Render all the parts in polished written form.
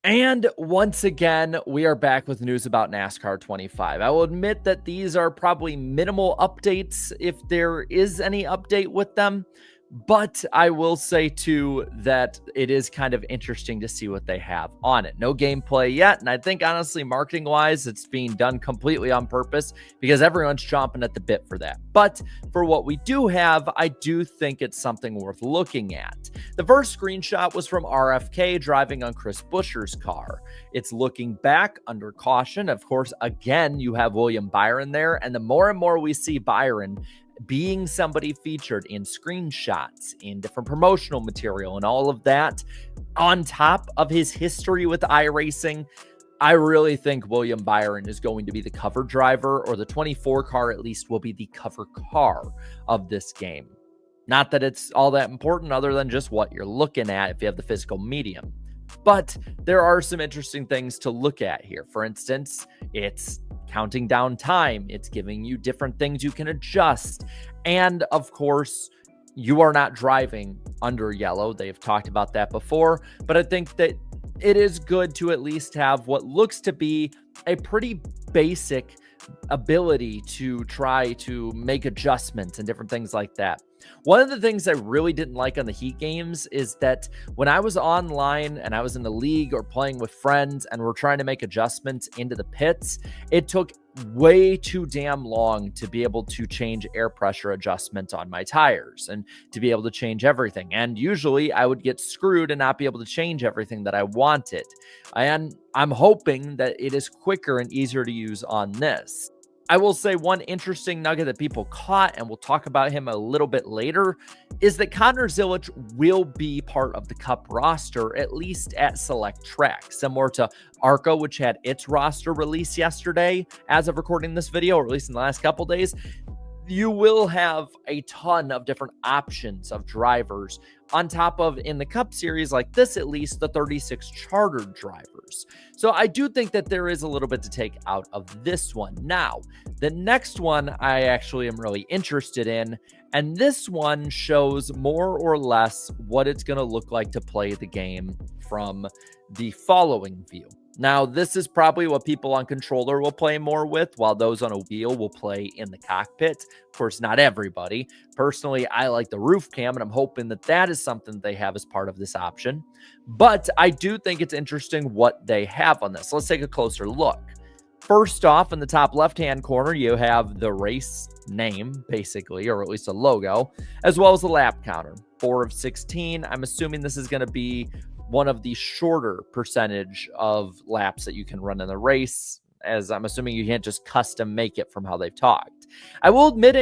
And once again, we are back with news about NASCAR 25. I will admit that these are probably minimal updates if there is any update with them. But I will say too that it is kind of interesting to see what they have on it. No gameplay yet. And I think honestly, marketing wise, it's being done completely on purpose because everyone's chomping at the bit for that. But for what we do have, I do think it's something worth looking at. The first screenshot was from RFK driving on Chris Buescher's car. It's looking back under caution. Of course, again, you have William Byron there. And the more and more we see Byron being somebody featured in screenshots, in different promotional material, and all of that, on top of his history with iRacing, I really think William Byron is going to be the cover driver, or the 24 car at least will be the cover car of this game. Not that it's all that important other than just what you're looking at if you have the physical medium. But there are some interesting things to look at here. For instance, it's counting down time. It's giving you different things you can adjust. And of course, you are not driving under yellow. They've talked about that before, but I think that it is good to at least have what looks to be a pretty basic ability to try to make adjustments and different things like that. One of the things I really didn't like on the Heat games is that when I was online and I was in the league or playing with friends and we're trying to make adjustments into the pits, it took way too damn long to be able to change air pressure adjustments on my tires and to be able to change everything. And usually I would get screwed and not be able to change everything that I wanted. And I'm hoping that it is quicker and easier to use on this. I will say one interesting nugget that people caught, and we'll talk about him a little bit later, is that Connor Zilic will be part of the Cup roster, at least at select tracks, similar to ARCA, which had its roster released yesterday as of recording this video, or at least in the last couple days. You will have a ton of different options of drivers on top of, in the Cup series like this, at least the 36 chartered drivers. So I do think that there is a little bit to take out of this one. Now, the next one I actually am really interested in, and this one shows more or less what it's going to look like to play the game from the following view. Now, this is probably what people on controller will play more with, while those on a wheel will play in the cockpit. Of course, not everybody. Personally, I like the roof cam, and I'm hoping that that is something they have as part of this option. But I do think it's interesting what they have on this. Let's take a closer look. First off, in the top left-hand corner, you have the race name, basically, or at least a logo, as well as the lap counter. 4 of 16. I'm assuming this is going to be one of the shorter percentage of laps that you can run in the race, as I'm assuming you can't just custom make it from how they've talked. I will admit,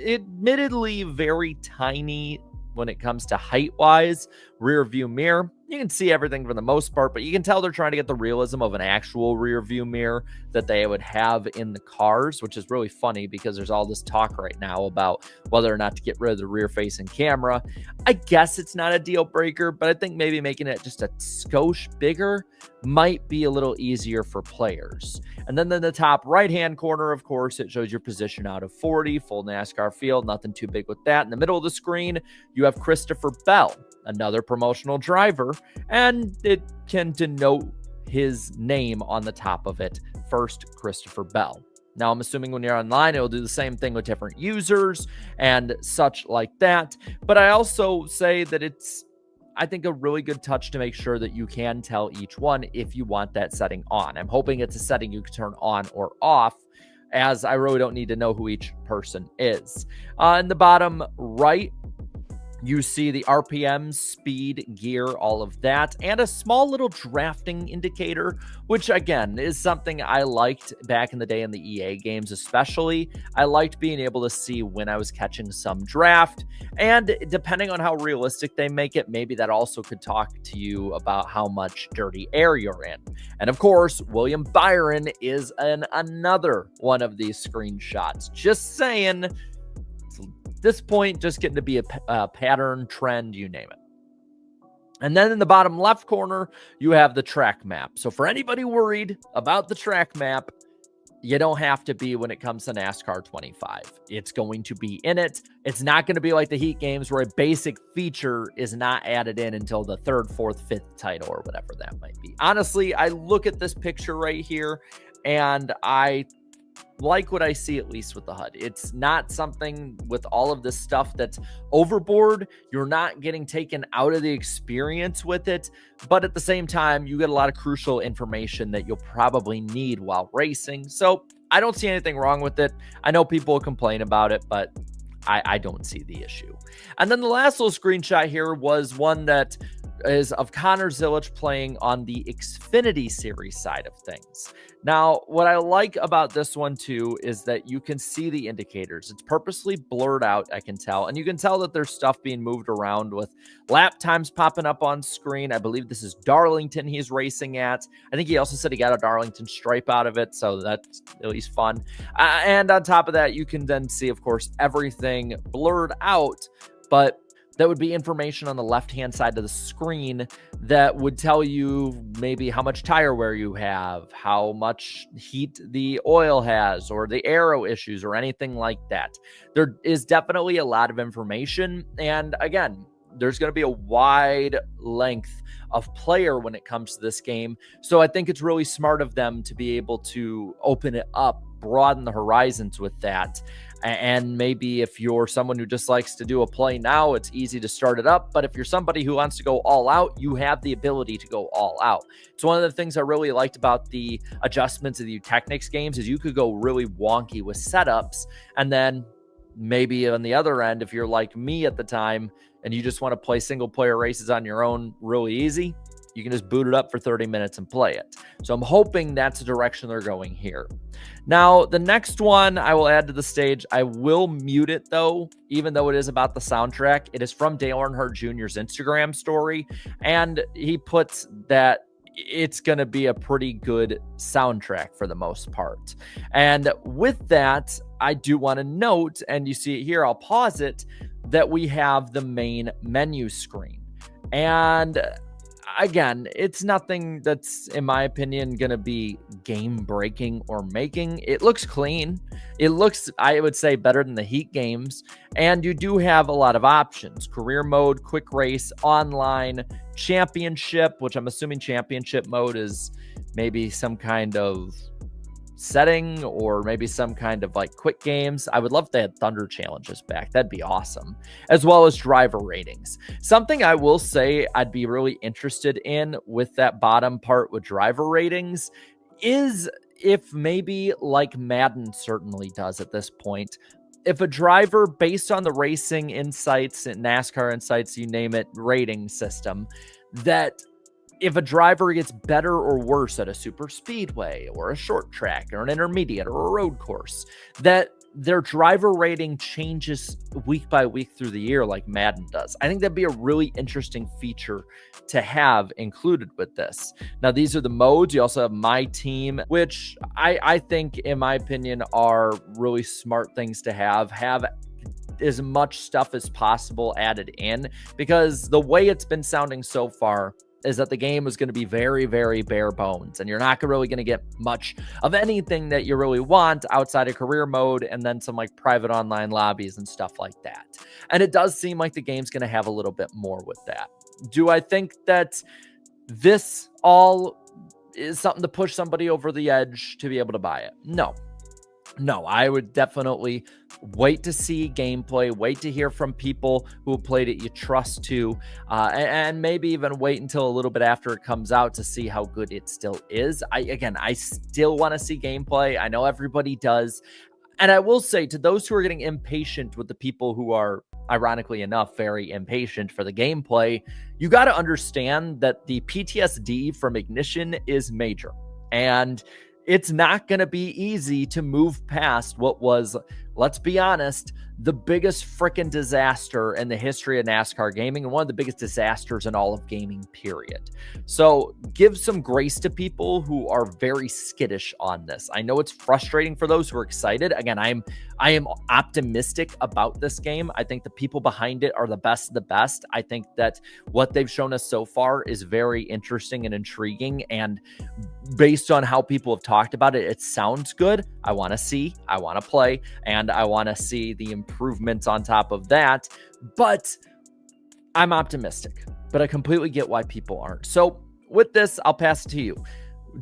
admittedly very tiny when it comes to height-wise rear view mirror. You can see everything for the most part, but you can tell they're trying to get the realism of an actual rear view mirror that they would have in the cars, which is really funny because there's all this talk right now about whether or not to get rid of the rear facing camera. I guess it's not a deal breaker, but I think maybe making it just a skosh bigger might be a little easier for players. And then in the top right-hand corner, of course, it shows your position out of 40, full NASCAR field, nothing too big with that. In the middle of the screen, you have Christopher Bell, another promotional driver, and it can denote his name on the top of it. First, Christopher Bell. Now, I'm assuming when you're online, it'll do the same thing with different users and such like that. But I also say that it's, I think, a really good touch to make sure that you can tell each one if you want that setting on. I'm hoping it's a setting you can turn on or off, as I really don't need to know who each person is. In the bottom right, you see the RPM, speed, gear, all of that, and a small little drafting indicator, which again is something I liked back in the day in the EA games especially. I liked being able to see when I was catching some draft, and depending on how realistic they make it, maybe that also could talk to you about how much dirty air you're in. And of course, William Byron is another one of these screenshots. Just saying, this point, just getting to be a pattern, trend, you name it. And then in the bottom left corner, you have the track map. So for anybody worried about the track map, You don't have to be when it comes to NASCAR 25. It's going to be in it. It's not going to be like the Heat games where a basic feature is not added in until the third, fourth, fifth title or whatever that might be. Honestly, I look at this picture right here and I like what I see, at least with the HUD. It's not something with all of this stuff that's overboard. You're not getting taken out of the experience with it, but at the same time, you get a lot of crucial information that you'll probably need while racing. So I don't see anything wrong with it. I know people will complain about it, but I don't see the issue. And then the last little screenshot here was one that is of Connor Zilic playing on the Xfinity Series side of things. Now, what I like about this one too is that you can see the indicators. It's purposely blurred out, I can tell. And you can tell that there's stuff being moved around with lap times popping up on screen. I believe this is Darlington he's racing at. I think he also said he got a Darlington stripe out of it, so that's at least fun. And on top of that, you can then see, of course, everything blurred out, but that would be information on the left-hand side of the screen that would tell you maybe how much tire wear you have, how much heat the oil has, or the aero issues, or anything like that. There is definitely a lot of information. And again, there's going to be a wide length of player when it comes to this game. So I think it's really smart of them to be able to open it up, broaden the horizons with that. And maybe if you're someone who just likes to do a play now, it's easy to start it up. But if you're somebody who wants to go all out, you have the ability to go all out. It's one of the things I really liked about the adjustments of the Technics games is you could go really wonky with setups. And then maybe on the other end, if you're like me at the time and you just want to play single player races on your own really easy, you can just boot it up for 30 minutes and play it. So I'm hoping that's the direction they're going here. Now, the next one I will add to the stage. I will mute it, though, even though it is about the soundtrack. It is from Dale Earnhardt Jr.'s Instagram story, and he puts that it's going to be a pretty good soundtrack for the most part. And with that, I do want to note, and you see it here, I'll pause it, that we have the main menu screen. And again, it's nothing that's, in my opinion, going to be game breaking or making. It looks clean. It looks, I would say, better than the Heat games. And you do have a lot of options: career mode, quick race, online, championship, which I'm assuming championship mode is maybe some kind of setting or maybe some kind of like quick games. I would love if they had Thunder challenges back. That'd be awesome. As well as driver ratings. Something I will say I'd be really interested in with that bottom part with driver ratings is if maybe like Madden certainly does at this point, if a driver, based on the racing insights and NASCAR insights, you name it, rating system, that if a driver gets better or worse at a super speedway or a short track or an intermediate or a road course, that their driver rating changes week by week through the year like Madden does. I think that'd be a really interesting feature to have included with this. Now, these are the modes. You also have My Team, which I think, in my opinion, are really smart things to have as much stuff as possible added in, because the way it's been sounding so far is that the game is going to be very, very bare bones, and you're not really going to get much of anything that you really want outside of career mode and then some like private online lobbies and stuff like that. And it does seem like the game's going to have a little bit more with that. Do I think that this all is something to push somebody over the edge to be able to buy it? No, I would definitely wait to see gameplay, wait to hear from people who have played it you trust to, and maybe even wait until a little bit after it comes out to see how good it still is. I still want to see gameplay. I know everybody does. And I will say, to those who are getting impatient with the people who are, ironically enough, very impatient for the gameplay, you got to understand that the PTSD from Ignition is major. And it's not going to be easy to move past what was, let's be honest, the biggest freaking disaster in the history of NASCAR gaming and one of the biggest disasters in all of gaming, period. So give some grace to people who are very skittish on this. I know it's frustrating for those who are excited. Again, I am optimistic about this game. I think the people behind it are the best of the best. I think that what they've shown us so far is very interesting and intriguing. And based on how people have talked about it, it sounds good. I want to see, I want to play, and I want to see the improvements on top of that. But I'm optimistic, but I completely get why people aren't. So with this, I'll pass it to you.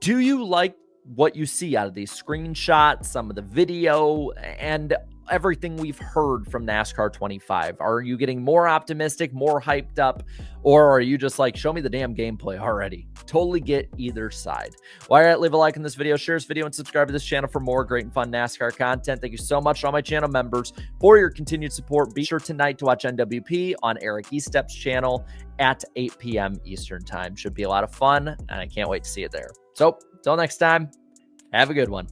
Do you like what you see out of these screenshots, some of the video, and everything we've heard from NASCAR 25? Are you getting more optimistic, more hyped up, or are you just like, show me the damn gameplay already? Totally get either side. While you're at, leave a like on this video, share this video, and subscribe to this channel for more great and fun NASCAR content. Thank you so much to all my channel members for your continued support. Be sure tonight to watch NWP on Eric Estepp's channel at 8 p.m. Eastern time. Should be a lot of fun, and I can't wait to see it there. So, till next time, have a good one.